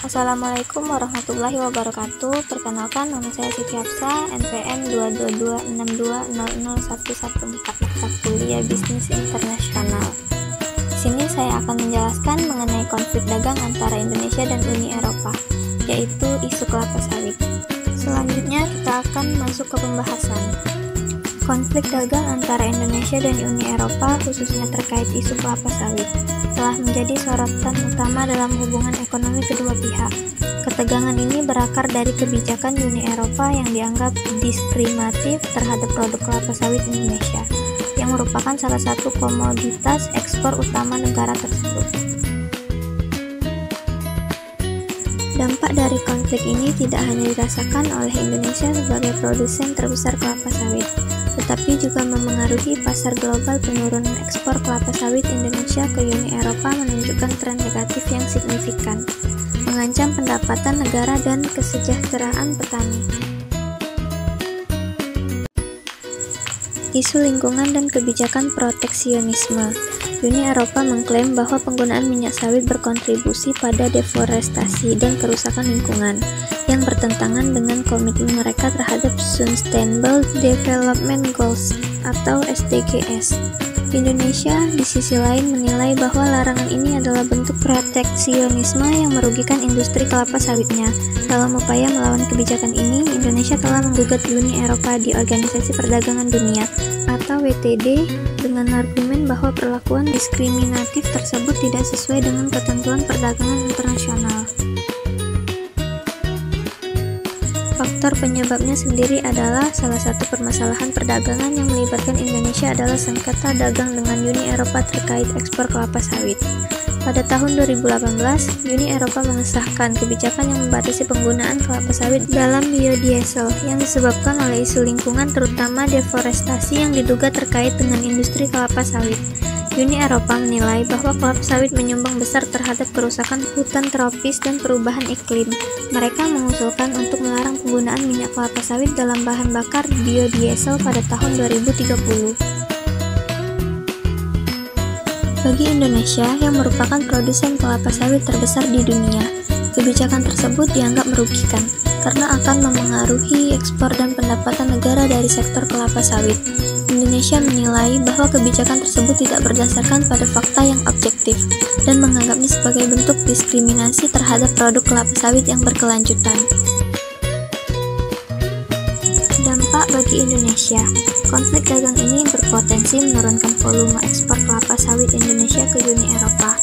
Assalamualaikum warahmatullahi wabarakatuh. Perkenalkan, nama saya Siti Hafsa, NPM 22262001114, mata kuliah Bisnis Internasional. Di sini saya akan menjelaskan mengenai konflik dagang antara Indonesia dan Uni Eropa, yaitu isu kelapa sawit. Selanjutnya kita akan masuk ke pembahasan. Konflik dagang antara Indonesia dan Uni Eropa, khususnya terkait isu kelapa sawit, telah menjadi sorotan utama dalam hubungan ekonomi kedua pihak. Ketegangan ini berakar dari kebijakan Uni Eropa yang dianggap diskriminatif terhadap produk kelapa sawit Indonesia, yang merupakan salah satu komoditas ekspor utama negara tersebut. Dampak dari konflik ini tidak hanya dirasakan oleh Indonesia sebagai produsen terbesar kelapa sawit, tetapi juga memengaruhi pasar global. Penurunan ekspor kelapa sawit Indonesia ke Uni Eropa menunjukkan tren negatif yang signifikan, mengancam pendapatan negara dan kesejahteraan petani. Isu lingkungan dan kebijakan proteksionisme. Uni Eropa mengklaim bahwa penggunaan minyak sawit berkontribusi pada deforestasi dan kerusakan lingkungan, yang bertentangan dengan komitmen mereka terhadap Sustainable Development Goals atau SDGs. Indonesia di sisi lain menilai bahwa larangan ini adalah bentuk proteksionisme yang merugikan industri kelapa sawitnya. Dalam upaya melawan kebijakan ini, Indonesia telah menggugat Uni Eropa di Organisasi Perdagangan Dunia atau WTD dengan argumen bahwa perlakuan diskriminatif tersebut tidak sesuai dengan ketentuan perdagangan internasional. Faktor penyebabnya sendiri adalah salah satu permasalahan perdagangan yang melibatkan Indonesia adalah sengketa dagang dengan Uni Eropa terkait ekspor kelapa sawit. Pada tahun 2018, Uni Eropa mengesahkan kebijakan yang membatasi penggunaan kelapa sawit dalam biodiesel yang disebabkan oleh isu lingkungan, terutama deforestasi yang diduga terkait dengan industri kelapa sawit. Uni Eropa menilai bahwa kelapa sawit menyumbang besar terhadap kerusakan hutan tropis dan perubahan iklim. Mereka mengusulkan untuk melarang penggunaan minyak kelapa sawit dalam bahan bakar biodiesel pada tahun 2030. Bagi Indonesia yang merupakan produsen kelapa sawit terbesar di dunia, kebijakan tersebut dianggap merugikan karena akan memengaruhi ekspor dan pendapatan negara dari sektor kelapa sawit. Indonesia menilai bahwa kebijakan tersebut tidak berdasarkan pada fakta yang objektif dan menganggapnya sebagai bentuk diskriminasi terhadap produk kelapa sawit yang berkelanjutan. Dampak bagi Indonesia. Konflik dagang ini berpotensi menurunkan volume ekspor kelapa sawit Indonesia ke Uni Eropa.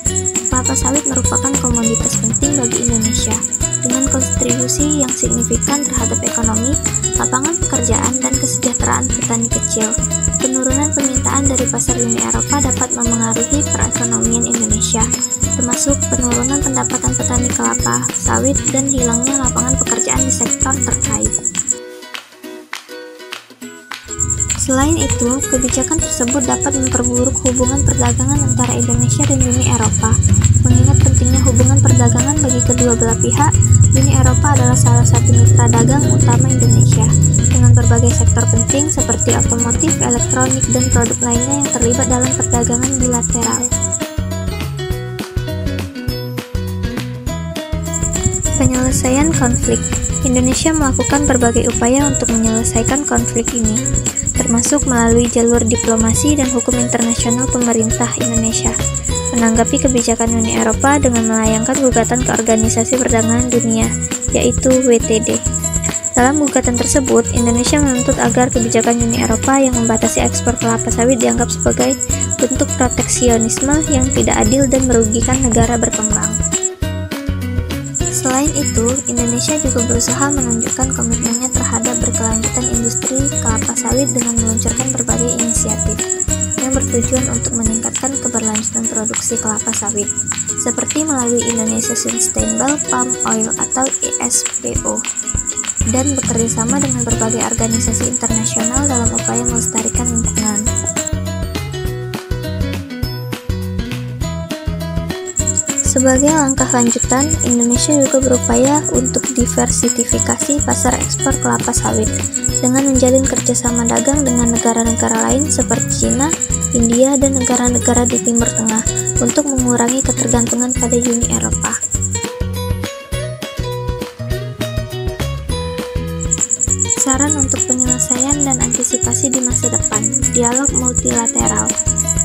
Kelapa sawit merupakan komoditas penting bagi Indonesia, dengan kontribusi yang signifikan terhadap ekonomi, lapangan pekerjaan, dan kesejahteraan petani kecil. Penurunan permintaan dari pasar Uni Eropa dapat memengaruhi perekonomian Indonesia, termasuk penurunan pendapatan petani kelapa sawit dan hilangnya lapangan pekerjaan di sektor terkait. Selain itu, kebijakan tersebut dapat memperburuk hubungan perdagangan antara Indonesia dan Uni Eropa. Mengingat pentingnya hubungan perdagangan bagi kedua belah pihak, Uni Eropa adalah salah satu mitra dagang utama Indonesia, dengan berbagai sektor penting seperti otomotif, elektronik, dan produk lainnya yang terlibat dalam perdagangan bilateral. Penyelesaian konflik. Indonesia melakukan berbagai upaya untuk menyelesaikan konflik ini, termasuk melalui jalur diplomasi dan hukum internasional. Pemerintah Indonesia menanggapi kebijakan Uni Eropa dengan melayangkan gugatan ke Organisasi Perdagangan Dunia, yaitu WTD. Dalam gugatan tersebut, Indonesia menuntut agar kebijakan Uni Eropa yang membatasi ekspor kelapa sawit dianggap sebagai bentuk proteksionisme yang tidak adil dan merugikan negara berkembang. Selain itu, Indonesia juga berusaha menunjukkan komitmennya terhadap berkelanjutan industri kelapa sawit dengan meluncurkan berbagai inisiatif yang bertujuan untuk meningkatkan keberlanjutan produksi kelapa sawit, seperti melalui Indonesia Sustainable Palm Oil atau ISPO, dan bekerjasama dengan berbagai organisasi internasional dalam upaya melestarikan lingkungan. Sebagai langkah lanjutan, Indonesia juga berupaya untuk diversifikasi pasar ekspor kelapa sawit dengan menjalin kerjasama dagang dengan negara-negara lain seperti China, India, dan negara-negara di Timur Tengah untuk mengurangi ketergantungan pada Uni Eropa. diperlukan untuk penyelesaian dan antisipasi di masa depan. Dialog multilateral.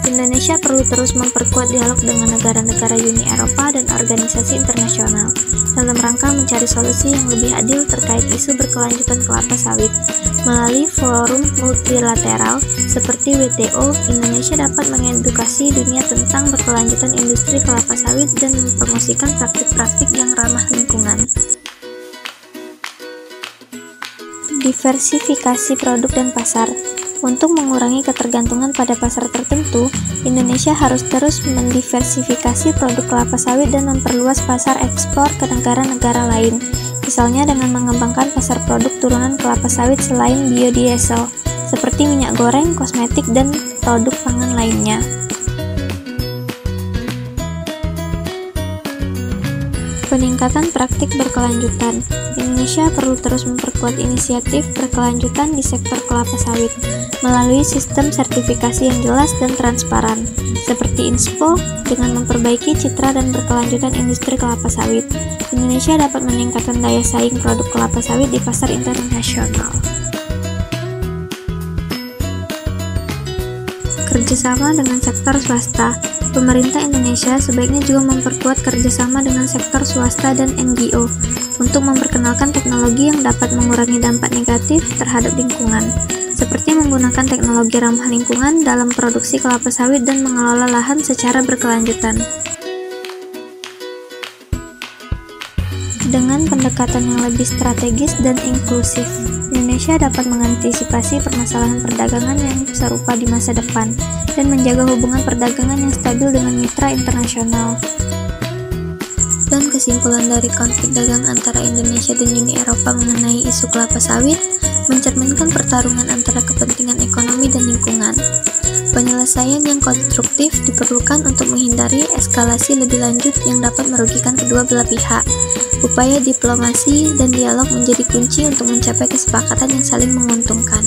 Indonesia perlu terus memperkuat dialog dengan negara-negara Uni Eropa dan organisasi internasional dalam rangka mencari solusi yang lebih adil terkait isu berkelanjutan kelapa sawit. Melalui forum multilateral seperti WTO, Indonesia dapat mengedukasi dunia tentang berkelanjutan industri kelapa sawit dan mempromosikan praktik-praktik yang ramah lingkungan. Diversifikasi produk dan pasar. Untuk mengurangi ketergantungan pada pasar tertentu, Indonesia harus terus mendiversifikasi produk kelapa sawit dan memperluas pasar ekspor ke negara-negara lain, misalnya dengan mengembangkan pasar produk turunan kelapa sawit selain biodiesel, seperti minyak goreng, kosmetik, dan produk pangan lainnya. Peningkatan praktik berkelanjutan. Indonesia perlu terus memperkuat inisiatif berkelanjutan di sektor kelapa sawit melalui sistem sertifikasi yang jelas dan transparan, seperti INSPO. Dengan memperbaiki citra dan berkelanjutan industri kelapa sawit, Indonesia dapat meningkatkan daya saing produk kelapa sawit di pasar internasional. Kerjasama dengan sektor swasta. Pemerintah Indonesia sebaiknya juga memperkuat kerjasama dengan sektor swasta dan NGO untuk memperkenalkan teknologi yang dapat mengurangi dampak negatif terhadap lingkungan, seperti menggunakan teknologi ramah lingkungan dalam produksi kelapa sawit dan mengelola lahan secara berkelanjutan. Dengan pendekatan yang lebih strategis dan inklusif, Indonesia dapat mengantisipasi permasalahan perdagangan yang serupa di masa depan dan menjaga hubungan perdagangan yang stabil dengan mitra internasional. Dan kesimpulan dari konflik dagang antara Indonesia dan Uni Eropa mengenai isu kelapa sawit mencerminkan pertarungan antara kepentingan ekonomi dan lingkungan. Penyelesaian yang konstruktif diperlukan untuk menghindari eskalasi lebih lanjut yang dapat merugikan kedua belah pihak. Upaya diplomasi dan dialog menjadi kunci untuk mencapai kesepakatan yang saling menguntungkan.